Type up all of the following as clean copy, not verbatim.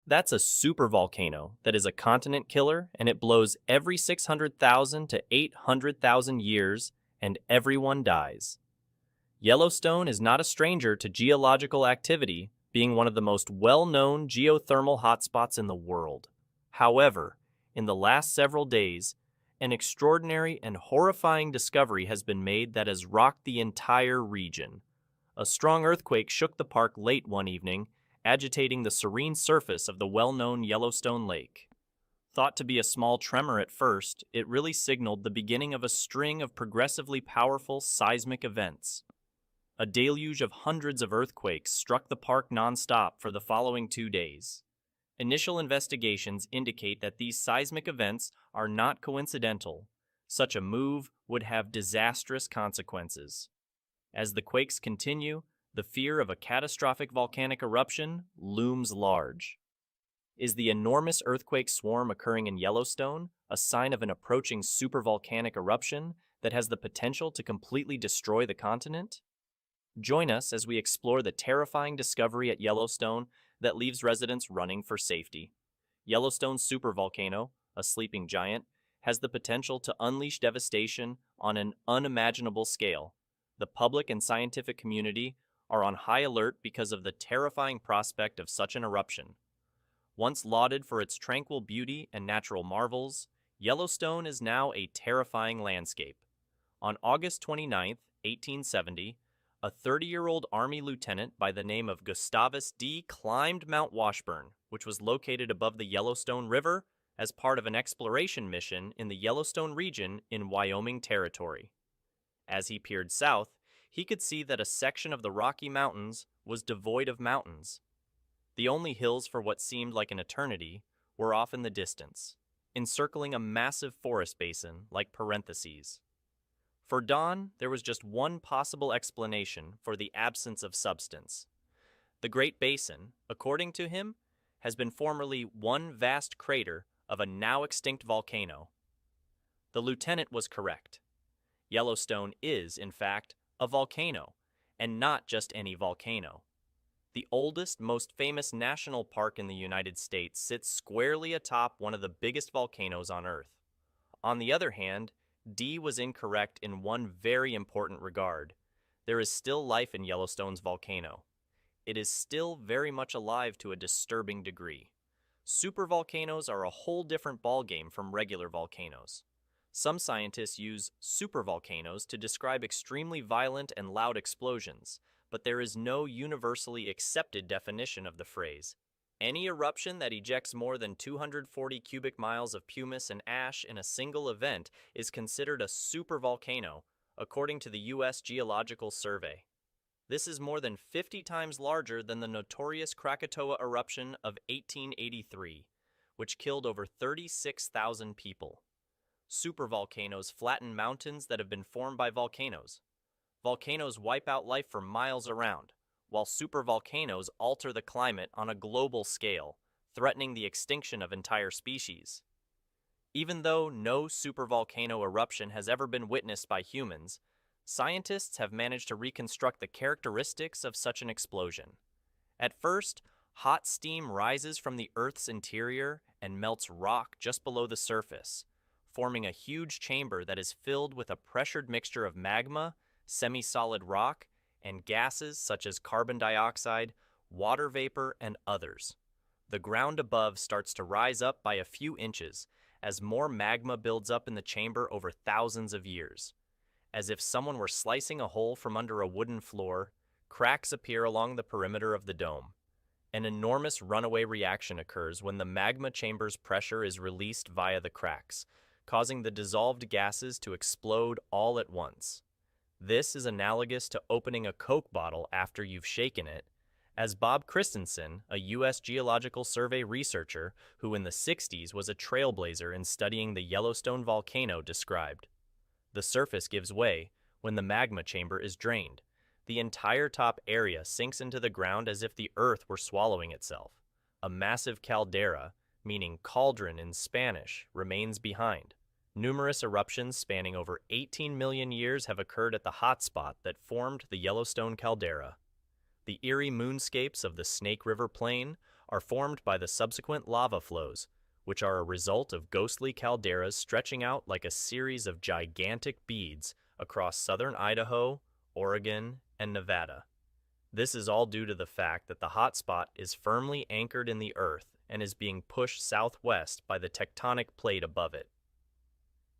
That's a supervolcano that is a continent killer, and it blows every 600,000 to 800,000 years, and everyone dies. Yellowstone is not a stranger to geological activity, being one of the most well-known geothermal hotspots in the world. However, in the last several days, an extraordinary and horrifying discovery has been made that has rocked the entire region. A strong earthquake shook the park late one evening, agitating the serene surface of the well-known Yellowstone Lake. Thought to be a small tremor at first, it really signaled the beginning of a string of progressively powerful seismic events. A deluge of hundreds of earthquakes struck the park nonstop for the following 2 days. Initial investigations indicate that these seismic events are not coincidental. Such a move would have disastrous consequences. As the quakes continue, the fear of a catastrophic volcanic eruption looms large. Is the enormous earthquake swarm occurring in Yellowstone a sign of an approaching supervolcanic eruption that has the potential to completely destroy the continent? Join us as we explore the terrifying discovery at Yellowstone that leaves residents running for safety. Yellowstone's supervolcano, a sleeping giant, has the potential to unleash devastation on an unimaginable scale. The public and scientific community are on high alert because of the terrifying prospect of such an eruption. Once lauded for its tranquil beauty and natural marvels, Yellowstone is now a terrifying landscape. On August 29, 1870, a 30-year-old Army lieutenant by the name of Gustavus D. climbed Mount Washburn, which was located above the Yellowstone River, as part of an exploration mission in the Yellowstone region in Wyoming Territory. As he peered south, he could see that a section of the Rocky Mountains was devoid of mountains. The only hills for what seemed like an eternity were off in the distance, encircling a massive forest basin like parentheses. For Don, there was just one possible explanation for the absence of substance. The Great Basin, according to him, has been formerly one vast crater of a now extinct volcano. The lieutenant was correct. Yellowstone is, in fact, a volcano, and not just any volcano. The oldest, most famous national park in the United States sits squarely atop one of the biggest volcanoes on Earth. On the other hand, D was incorrect in one very important regard. There is still life in Yellowstone's volcano. It is still very much alive to a disturbing degree. Supervolcanoes are a whole different ballgame from regular volcanoes. Some scientists use supervolcanoes to describe extremely violent and loud explosions, but there is no universally accepted definition of the phrase. Any eruption that ejects more than 240 cubic miles of pumice and ash in a single event is considered a supervolcano, according to the U.S. Geological Survey. This is more than 50 times larger than the notorious Krakatoa eruption of 1883, which killed over 36,000 people. Supervolcanoes flatten mountains that have been formed by volcanoes. Volcanoes wipe out life for miles around, while supervolcanoes alter the climate on a global scale, threatening the extinction of entire species. Even though no supervolcano eruption has ever been witnessed by humans, scientists have managed to reconstruct the characteristics of such an explosion. At first, hot steam rises from the Earth's interior and melts rock just below the surface, forming a huge chamber that is filled with a pressured mixture of magma, semi-solid rock, and gases such as carbon dioxide, water vapor, and others. The ground above starts to rise up by a few inches as more magma builds up in the chamber over thousands of years. As if someone were slicing a hole from under a wooden floor, cracks appear along the perimeter of the dome. An enormous runaway reaction occurs when the magma chamber's pressure is released via the cracks, causing the dissolved gases to explode all at once. This is analogous to opening a Coke bottle after you've shaken it, as Bob Christensen, a U.S. Geological Survey researcher who in the 60s was a trailblazer in studying the Yellowstone volcano, described. The surface gives way when the magma chamber is drained. The entire top area sinks into the ground as if the earth were swallowing itself. A massive caldera, meaning cauldron in Spanish, remains behind. Numerous eruptions spanning over 18 million years have occurred at the hotspot that formed the Yellowstone caldera. The eerie moonscapes of the Snake River Plain are formed by the subsequent lava flows, which are a result of ghostly calderas stretching out like a series of gigantic beads across southern Idaho, Oregon, and Nevada. This is all due to the fact that the hotspot is firmly anchored in the earth and is being pushed southwest by the tectonic plate above it.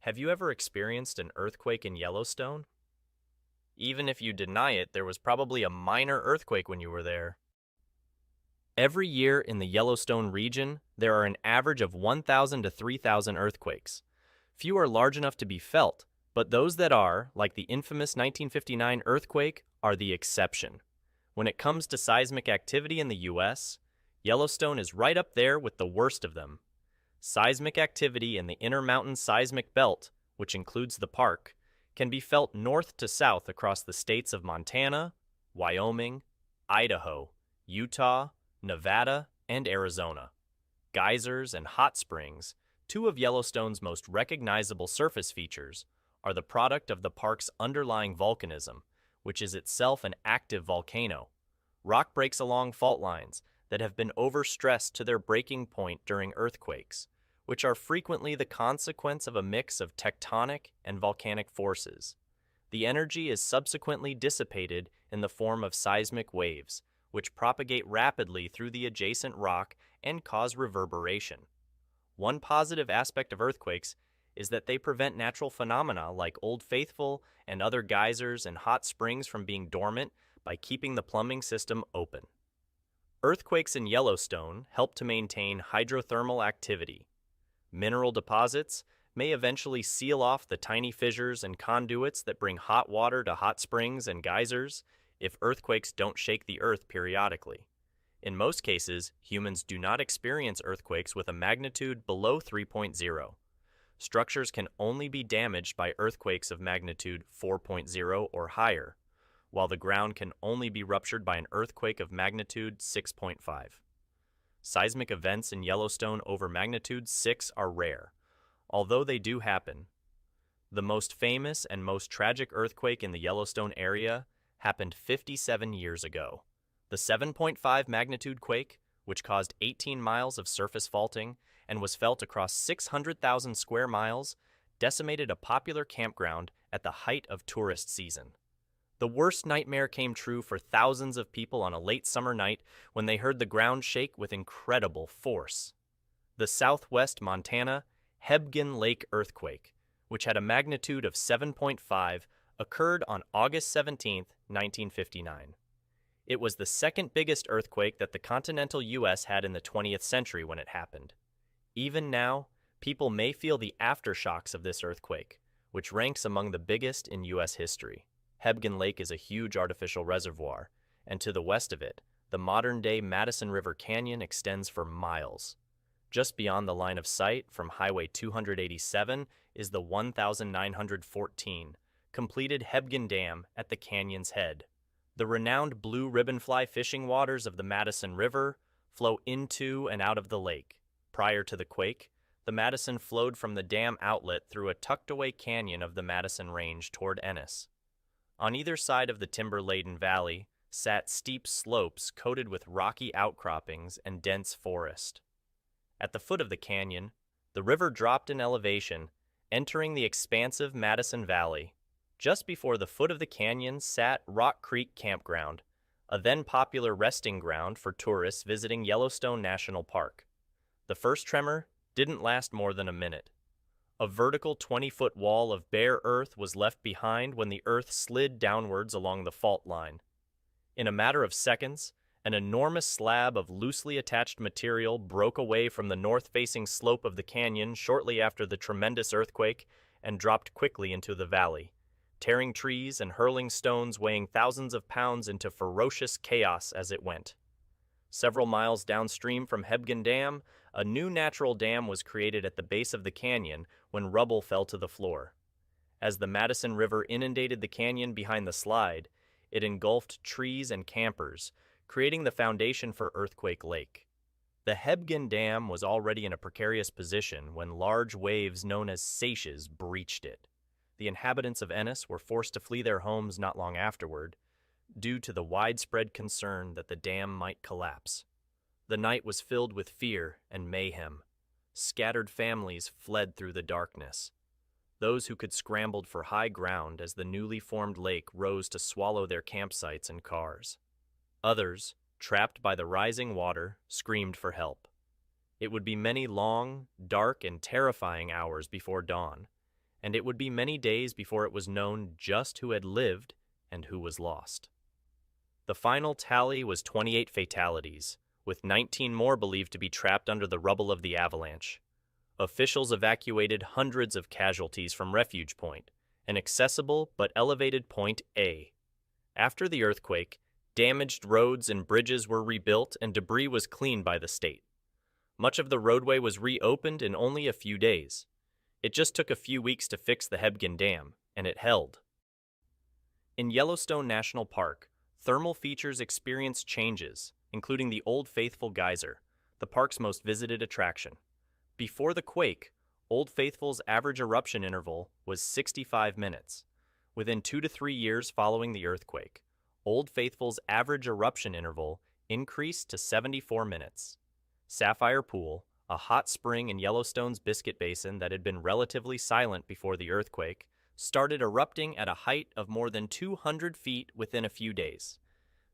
Have you ever experienced an earthquake in Yellowstone? Even if you deny it, there was probably a minor earthquake when you were there. Every year in the Yellowstone region, there are an average of 1,000 to 3,000 earthquakes. Few are large enough to be felt, but those that are, like the infamous 1959 earthquake, are the exception. When it comes to seismic activity in the U.S., Yellowstone is right up there with the worst of them. Seismic activity in the Intermountain Seismic Belt, which includes the park, can be felt north to south across the states of Montana, Wyoming, Idaho, Utah, Nevada, and Arizona. Geysers and hot springs, two of Yellowstone's most recognizable surface features, are the product of the park's underlying volcanism, which is itself an active volcano. Rock breaks along fault lines that have been overstressed to their breaking point during earthquakes, which are frequently the consequence of a mix of tectonic and volcanic forces. The energy is subsequently dissipated in the form of seismic waves, which propagate rapidly through the adjacent rock and cause reverberation. One positive aspect of earthquakes is that they prevent natural phenomena like Old Faithful and other geysers and hot springs from being dormant by keeping the plumbing system open. Earthquakes in Yellowstone help to maintain hydrothermal activity. Mineral deposits may eventually seal off the tiny fissures and conduits that bring hot water to hot springs and geysers if earthquakes don't shake the earth periodically. In most cases, humans do not experience earthquakes with a magnitude below 3.0. Structures can only be damaged by earthquakes of magnitude 4.0 or higher, while the ground can only be ruptured by an earthquake of magnitude 6.5. Seismic events in Yellowstone over magnitude 6 are rare, although they do happen. The most famous and most tragic earthquake in the Yellowstone area happened 57 years ago. The 7.5 magnitude quake, which caused 18 miles of surface faulting and was felt across 600,000 square miles, decimated a popular campground at the height of tourist season. The worst nightmare came true for thousands of people on a late summer night when they heard the ground shake with incredible force. The southwest Montana Hebgen Lake earthquake, which had a magnitude of 7.5, occurred on August 17, 1959. It was the second biggest earthquake that the continental U.S. had in the 20th century when it happened. Even now, people may feel the aftershocks of this earthquake, which ranks among the biggest in U.S. history. Hebgen Lake is a huge artificial reservoir, and to the west of it, the modern-day Madison River Canyon extends for miles. Just beyond the line of sight from Highway 287 is the 1,914, completed Hebgen Dam at the canyon's head. The renowned blue ribbonfly fishing waters of the Madison River flow into and out of the lake. Prior to the quake, the Madison flowed from the dam outlet through a tucked-away canyon of the Madison Range toward Ennis. On either side of the timber-laden valley sat steep slopes coated with rocky outcroppings and dense forest. At the foot of the canyon, the river dropped in elevation, entering the expansive Madison Valley. Just before the foot of the canyon sat Rock Creek Campground, a then popular resting ground for tourists visiting Yellowstone National Park. The first tremor didn't last more than a minute. A vertical 20-foot wall of bare earth was left behind when the earth slid downwards along the fault line. In a matter of seconds, an enormous slab of loosely attached material broke away from the north-facing slope of the canyon shortly after the tremendous earthquake and dropped quickly into the valley, tearing trees and hurling stones weighing thousands of pounds into ferocious chaos as it went. Several miles downstream from Hebgen Dam, a new natural dam was created at the base of the canyon when rubble fell to the floor. As the Madison River inundated the canyon behind the slide, it engulfed trees and campers, creating the foundation for Earthquake Lake. The Hebgen Dam was already in a precarious position when large waves known as seiches breached it. The inhabitants of Ennis were forced to flee their homes not long afterward, due to the widespread concern that the dam might collapse. The night was filled with fear and mayhem. Scattered families fled through the darkness. Those who could scrambled for high ground as the newly formed lake rose to swallow their campsites and cars. Others, trapped by the rising water, screamed for help. It would be many long, dark, and terrifying hours before dawn, and it would be many days before it was known just who had lived and who was lost. The final tally was 28 fatalities, with 19 more believed to be trapped under the rubble of the avalanche. Officials evacuated hundreds of casualties from Refuge Point, an accessible but elevated Point A. After the earthquake, damaged roads and bridges were rebuilt and debris was cleaned by the state. Much of the roadway was reopened in only a few days. It just took a few weeks to fix the Hebgen Dam, and it held. In Yellowstone National Park, thermal features experienced changes, including the Old Faithful Geyser, the park's most visited attraction. Before the quake, Old Faithful's average eruption interval was 65 minutes. Within 2 to 3 years following the earthquake, Old Faithful's average eruption interval increased to 74 minutes. Sapphire Pool, a hot spring in Yellowstone's Biscuit Basin that had been relatively silent before the earthquake, started erupting at a height of more than 200 feet within a few days.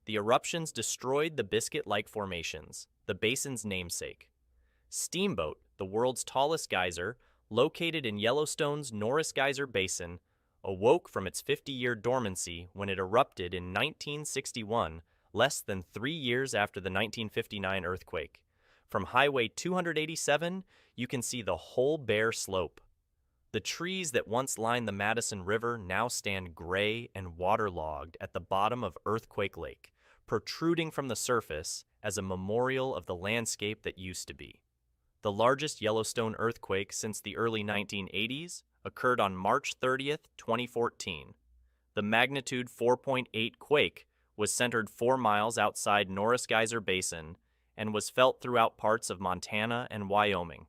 The eruptions destroyed the biscuit-like formations, the basin's namesake. Steamboat, the world's tallest geyser, located in Yellowstone's Norris Geyser Basin, awoke from its 50-year dormancy when it erupted in 1961, less than 3 years after the 1959 earthquake. From Highway 287, you can see the whole bare slope. The trees that once lined the Madison River now stand gray and waterlogged at the bottom of Earthquake Lake, protruding from the surface as a memorial of the landscape that used to be. The largest Yellowstone earthquake since the early 1980s occurred on March 30th, 2014. The magnitude 4.8 quake was centered 4 miles outside Norris Geyser Basin and was felt throughout parts of Montana and Wyoming.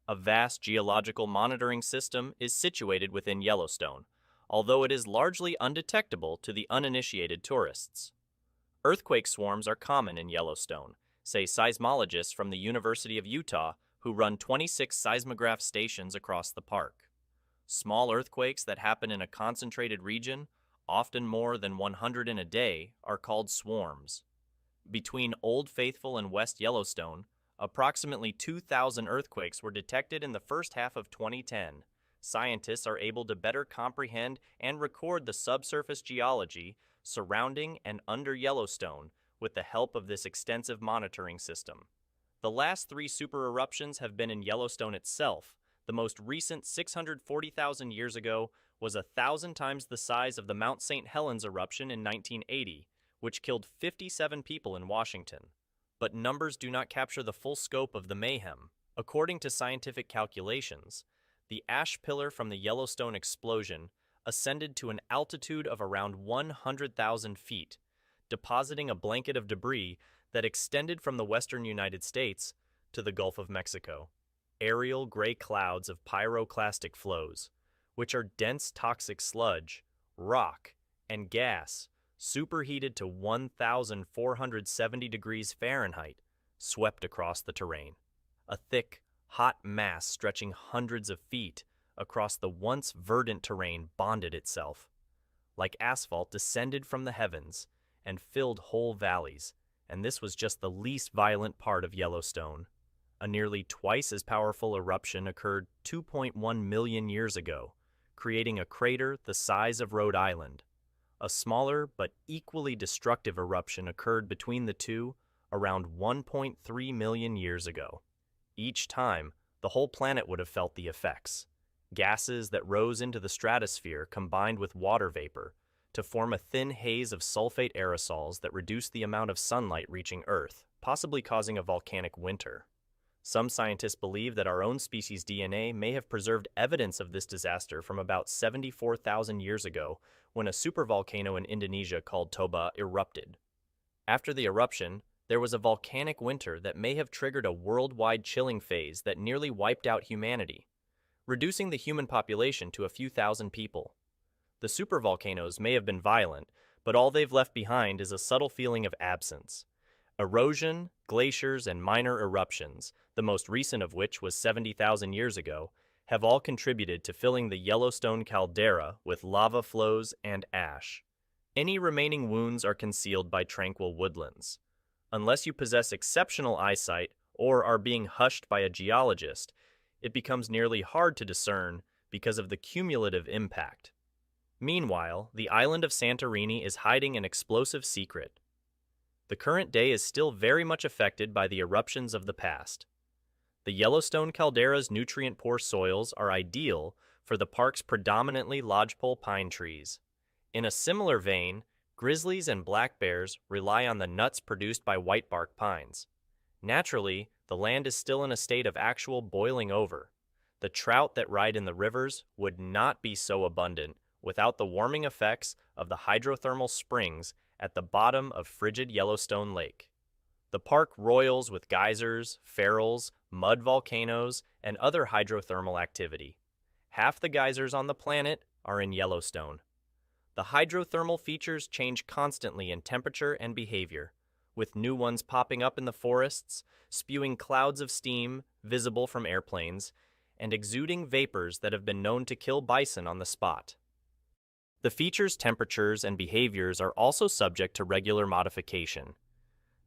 A vast geological monitoring system is situated within Yellowstone, although it is largely undetectable to the uninitiated tourists. Earthquake swarms are common in Yellowstone, say seismologists from the University of Utah who run 26 seismograph stations across the park. Small earthquakes that happen in a concentrated region, often more than 100 in a day, are called swarms. Between Old Faithful and West Yellowstone, approximately 2,000 earthquakes were detected in the first half of 2010. Scientists are able to better comprehend and record the subsurface geology surrounding and under Yellowstone with the help of this extensive monitoring system. The last 3 super eruptions have been in Yellowstone itself. The most recent 640,000 years ago was 1,000 times the size of the Mount St. Helens eruption in 1980, which killed 57 people in Washington. But numbers do not capture the full scope of the mayhem. According to scientific calculations, the ash pillar from the Yellowstone explosion ascended to an altitude of around 100,000 feet, depositing a blanket of debris that extended from the western United States to the Gulf of Mexico. Aerial gray clouds of pyroclastic flows, which are dense toxic sludge, rock, and gas, superheated to 1,470 degrees Fahrenheit, swept across the terrain. A thick, hot mass stretching hundreds of feet across the once verdant terrain bonded itself. Like asphalt, descended from the heavens and filled whole valleys, and this was just the least violent part of Yellowstone. A nearly twice as powerful eruption occurred 2.1 million years ago, creating a crater the size of Rhode Island. A smaller but equally destructive eruption occurred between the two around 1.3 million years ago. Each time, the whole planet would have felt the effects. Gases that rose into the stratosphere combined with water vapor to form a thin haze of sulfate aerosols that reduced the amount of sunlight reaching Earth, possibly causing a volcanic winter. Some scientists believe that our own species' DNA may have preserved evidence of this disaster from about 74,000 years ago when a supervolcano in Indonesia called Toba erupted. After the eruption, there was a volcanic winter that may have triggered a worldwide chilling phase that nearly wiped out humanity, reducing the human population to a few thousand people. The supervolcanoes may have been violent, but all they've left behind is a subtle feeling of absence, Erosion, glaciers, and minor eruptions, the most recent of which was 70,000 years ago, have all contributed to filling the Yellowstone caldera with lava flows and ash. Any remaining wounds are concealed by tranquil woodlands. Unless you possess exceptional eyesight or are being hushed by a geologist, it becomes nearly hard to discern because of the cumulative impact. Meanwhile, the island of Santorini is hiding an explosive secret. The current day is still very much affected by the eruptions of the past. The Yellowstone caldera's nutrient-poor soils are ideal for the park's predominantly lodgepole pine trees. In a similar vein, grizzlies and black bears rely on the nuts produced by whitebark pines. Naturally, the land is still in a state of actual boiling over. The trout that ride in the rivers would not be so abundant without the warming effects of the hydrothermal springs at the bottom of frigid Yellowstone Lake. The park roils with geysers, ferals, mud volcanoes, and other hydrothermal activity. Half the geysers on the planet are in Yellowstone. The hydrothermal features change constantly in temperature and behavior, with new ones popping up in the forests, spewing clouds of steam visible from airplanes, and exuding vapors that have been known to kill bison on the spot. The features, temperatures, and behaviors are also subject to regular modification.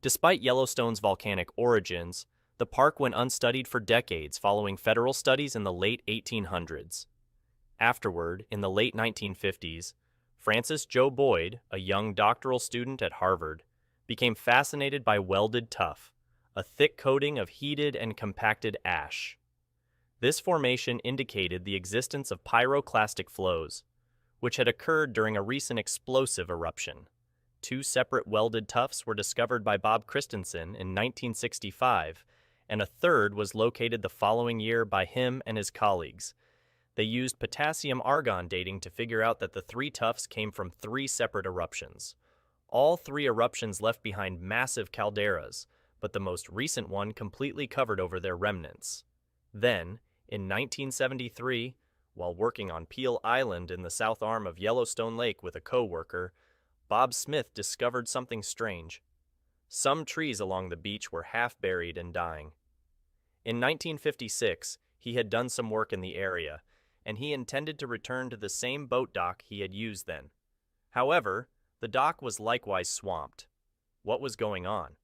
Despite Yellowstone's volcanic origins, the park went unstudied for decades following federal studies in the late 1800s. Afterward, in the late 1950s, Francis Joe Boyd, a young doctoral student at Harvard, became fascinated by welded tuff, a thick coating of heated and compacted ash. This formation indicated the existence of pyroclastic flows, which had occurred during a recent explosive eruption. Two separate welded tuffs were discovered by Bob Christensen in 1965, and a third was located the following year by him and his colleagues. They used potassium-argon dating to figure out that the three tuffs came from three separate eruptions. All three eruptions left behind massive calderas, but the most recent one completely covered over their remnants. Then, in 1973, while working on Peel Island in the south arm of Yellowstone Lake with a co-worker, Bob Smith discovered something strange. Some trees along the beach were half buried and dying. In 1956, he had done some work in the area, and he intended to return to the same boat dock he had used then. However, the dock was likewise swamped. What was going on?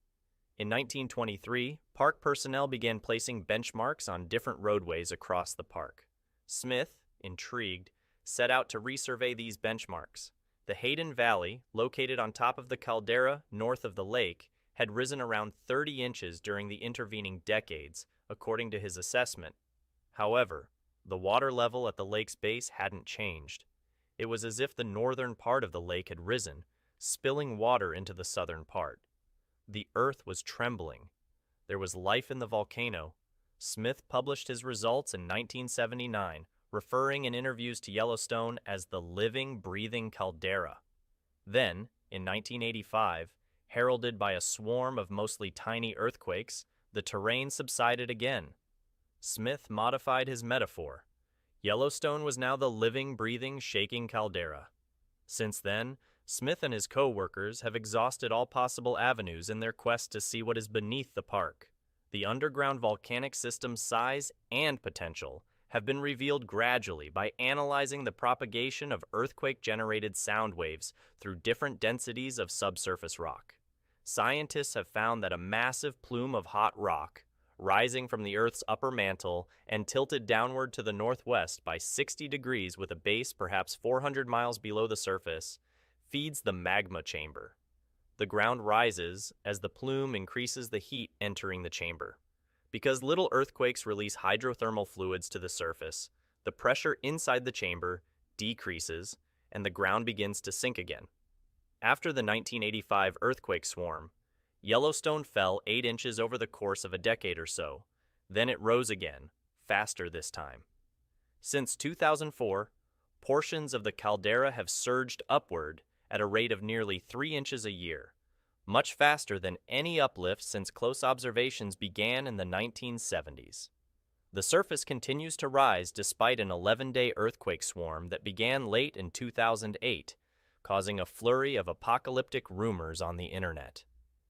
In 1923, park personnel began placing benchmarks on different roadways across the park. Smith, intrigued, set out to resurvey these benchmarks. The Hayden Valley, located on top of the caldera north of the lake, had risen around 30 inches during the intervening decades, according to his assessment. However, the water level at the lake's base hadn't changed. It was as if the northern part of the lake had risen, spilling water into the southern part. The earth was trembling. There was life in the volcano. Smith published his results in 1979, referring in interviews to Yellowstone as the living, breathing caldera. Then, in 1985, heralded by a swarm of mostly tiny earthquakes, the terrain subsided again. Smith modified his metaphor. Yellowstone was now the living, breathing, shaking caldera. Since then, Smith and his co-workers have exhausted all possible avenues in their quest to see what is beneath the park. The underground volcanic system's size and potential have been revealed gradually by analyzing the propagation of earthquake-generated sound waves through different densities of subsurface rock. Scientists have found that a massive plume of hot rock, rising from the Earth's upper mantle and tilted downward to the northwest by 60 degrees with a base perhaps 400 miles below the surface, feeds the magma chamber. The ground rises as the plume increases the heat entering the chamber. Because little earthquakes release hydrothermal fluids to the surface, the pressure inside the chamber decreases and the ground begins to sink again. After the 1985 earthquake swarm, Yellowstone fell 8 inches over the course of a decade or so. Then it rose again, faster this time. Since 2004, portions of the caldera have surged upward at a rate of nearly 3 inches a year, much faster than any uplift since close observations began in the 1970s. The surface continues to rise despite an 11-day earthquake swarm that began late in 2008, causing a flurry of apocalyptic rumors on the internet.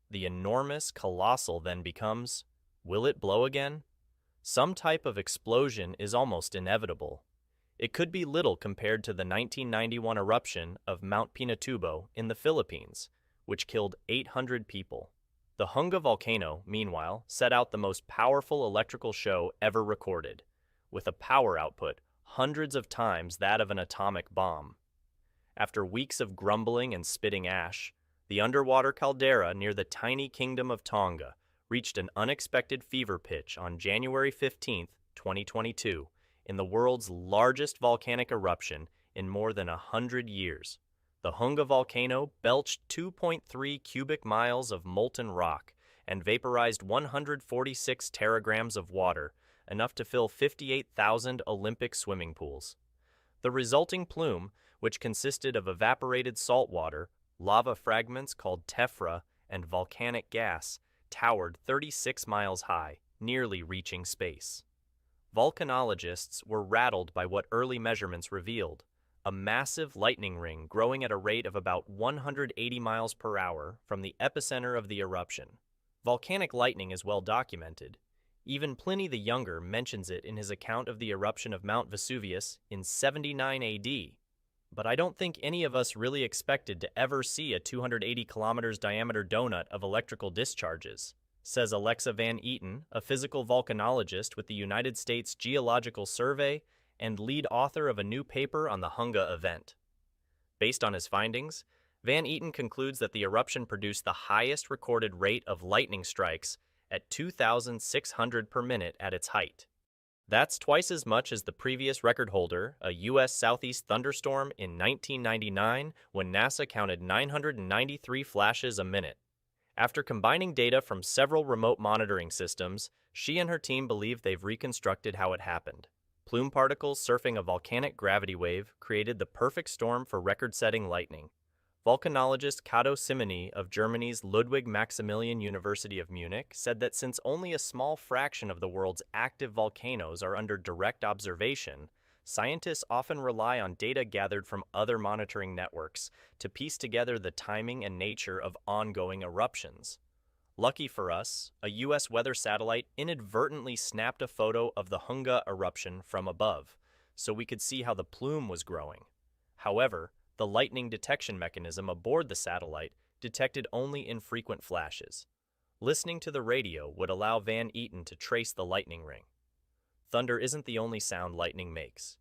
The enormous, colossal then becomes, will it blow again? Some type of explosion is almost inevitable. It could be little compared to the 1991 eruption of Mount Pinatubo in the Philippines, which killed 800 people. The Hunga volcano, meanwhile, set out the most powerful electrical show ever recorded, with a power output hundreds of times that of an atomic bomb. After weeks of grumbling and spitting ash, the underwater caldera near the tiny kingdom of Tonga reached an unexpected fever pitch on January 15, 2022, in the world's largest volcanic eruption in more than 100 years. The Hunga volcano belched 2.3 cubic miles of molten rock and vaporized 146 teragrams of water, enough to fill 58,000 Olympic swimming pools. The resulting plume, which consisted of evaporated salt water, lava fragments called tephra, and volcanic gas, towered 36 miles high, nearly reaching space. Volcanologists were rattled by what early measurements revealed: a massive lightning ring growing at a rate of about 180 miles per hour from the epicenter of the eruption. Volcanic lightning is well documented. Even Pliny the Younger mentions it in his account of the eruption of Mount Vesuvius in 79 AD. But I don't think any of us really expected to ever see a 280 kilometers diameter donut of electrical discharges, says Alexa Van Eaton, a physical volcanologist with the United States Geological Survey and lead author of a new paper on the Hunga event. Based on his findings, Van Eaton concludes that the eruption produced the highest recorded rate of lightning strikes at 2,600 per minute at its height. That's twice as much as the previous record holder, a U.S. Southeast thunderstorm in 1999, when NASA counted 993 flashes a minute. After combining data from several remote monitoring systems, she and her team believe they've reconstructed how it happened. Plume particles surfing a volcanic gravity wave created the perfect storm for record-setting lightning. Volcanologist Cato Simony of Germany's Ludwig Maximilian University of Munich said that since only a small fraction of the world's active volcanoes are under direct observation, scientists often rely on data gathered from other monitoring networks to piece together the timing and nature of ongoing eruptions. Lucky for us, a U.S. weather satellite inadvertently snapped a photo of the Hunga eruption from above, so we could see how the plume was growing. However, the lightning detection mechanism aboard the satellite detected only infrequent flashes. Listening to the radio would allow Van Eaton to trace the lightning ring. Thunder isn't the only sound lightning makes.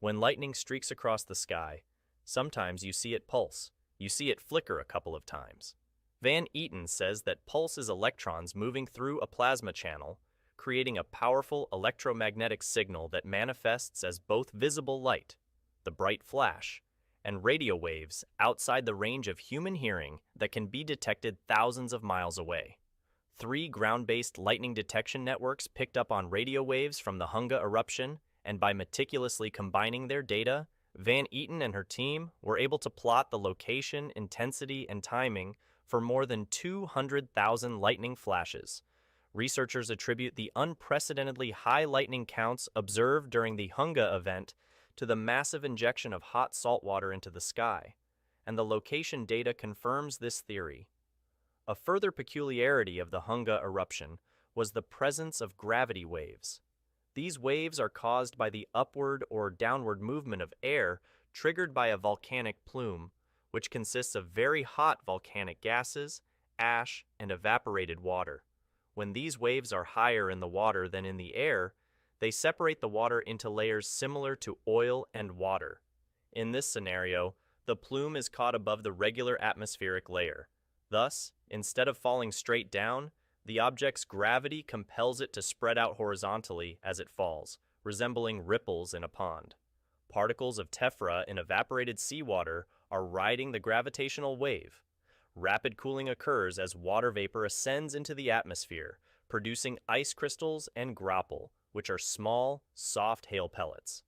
When lightning streaks across the sky, sometimes you see it pulse, you see it flicker a couple of times. Van Eaton says that pulse is electrons moving through a plasma channel, creating a powerful electromagnetic signal that manifests as both visible light, the bright flash, and radio waves outside the range of human hearing that can be detected thousands of miles away. 3 ground-based lightning detection networks picked up on radio waves from the Hunga eruption, and by meticulously combining their data, Van Eaton and her team were able to plot the location, intensity, and timing for more than 200,000 lightning flashes. Researchers attribute the unprecedentedly high lightning counts observed during the Hunga event to the massive injection of hot salt water into the sky, and the location data confirms this theory. A further peculiarity of the Hunga eruption was the presence of gravity waves. These waves are caused by the upward or downward movement of air triggered by a volcanic plume, which consists of very hot volcanic gases, ash, and evaporated water. When these waves are higher in the water than in the air, they separate the water into layers similar to oil and water. In this scenario, the plume is caught above the regular atmospheric layer. Thus, instead of falling straight down, the object's gravity compels it to spread out horizontally as it falls, resembling ripples in a pond. Particles of tephra in evaporated seawater are riding the gravitational wave. Rapid cooling occurs as water vapor ascends into the atmosphere, producing ice crystals and graupel, which are small, soft hail pellets.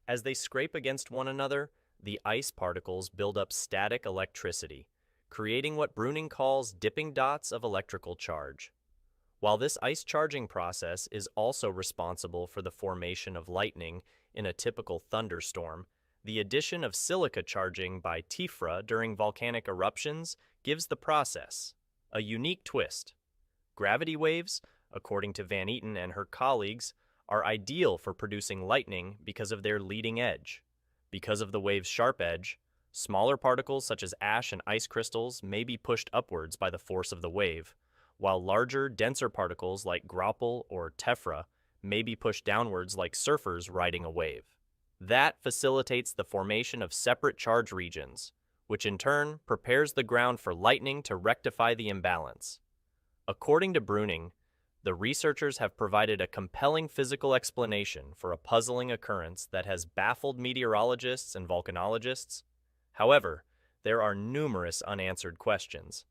As they scrape against one another, the ice particles build up static electricity, creating what Bruning calls dipping dots of electrical charge. While this ice charging process is also responsible for the formation of lightning in a typical thunderstorm, the addition of silica charging by tephra during volcanic eruptions gives the process A unique twist. Gravity waves, according to Van Eaton and her colleagues, are ideal for producing lightning because of their leading edge. Because of the wave's sharp edge, smaller particles such as ash and ice crystals may be pushed upwards by the force of the wave, while larger, denser particles like graupel or tephra may be pushed downwards like surfers riding a wave. That facilitates the formation of separate charge regions, which in turn prepares the ground for lightning to rectify the imbalance. According to Bruning, the researchers have provided a compelling physical explanation for a puzzling occurrence that has baffled meteorologists and volcanologists. However, there are numerous unanswered questions.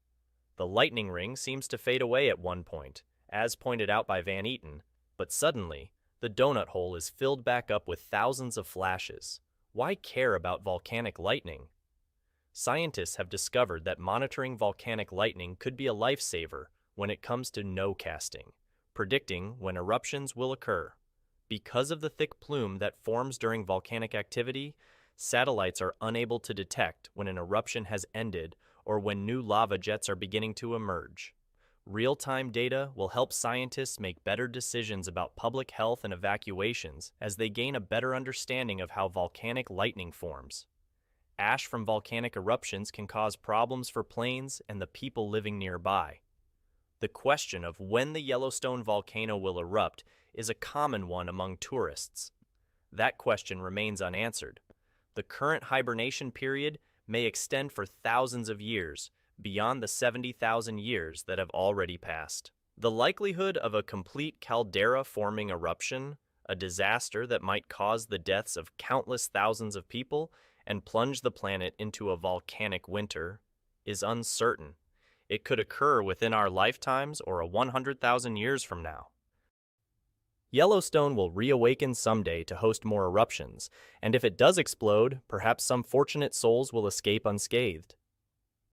The lightning ring seems to fade away at one point, as pointed out by Van Eaton, but suddenly, the donut hole is filled back up with thousands of flashes. Why care about volcanic lightning? Scientists have discovered that monitoring volcanic lightning could be a lifesaver when it comes to no-casting, predicting when eruptions will occur. Because of the thick plume that forms during volcanic activity, satellites are unable to detect when an eruption has ended or when new lava jets are beginning to emerge. Real-time data will help scientists make better decisions about public health and evacuations as they gain a better understanding of how volcanic lightning forms. Ash from volcanic eruptions can cause problems for planes and the people living nearby. The question of when the Yellowstone volcano will erupt is a common one among tourists. That question remains unanswered. The current hibernation period may extend for thousands of years, beyond the 70,000 years that have already passed. The likelihood of a complete caldera-forming eruption, a disaster that might cause the deaths of countless thousands of people and plunge the planet into a volcanic winter, is uncertain. It could occur within our lifetimes or 100,000 years from now. Yellowstone will reawaken someday to host more eruptions, and if it does explode, perhaps some fortunate souls will escape unscathed.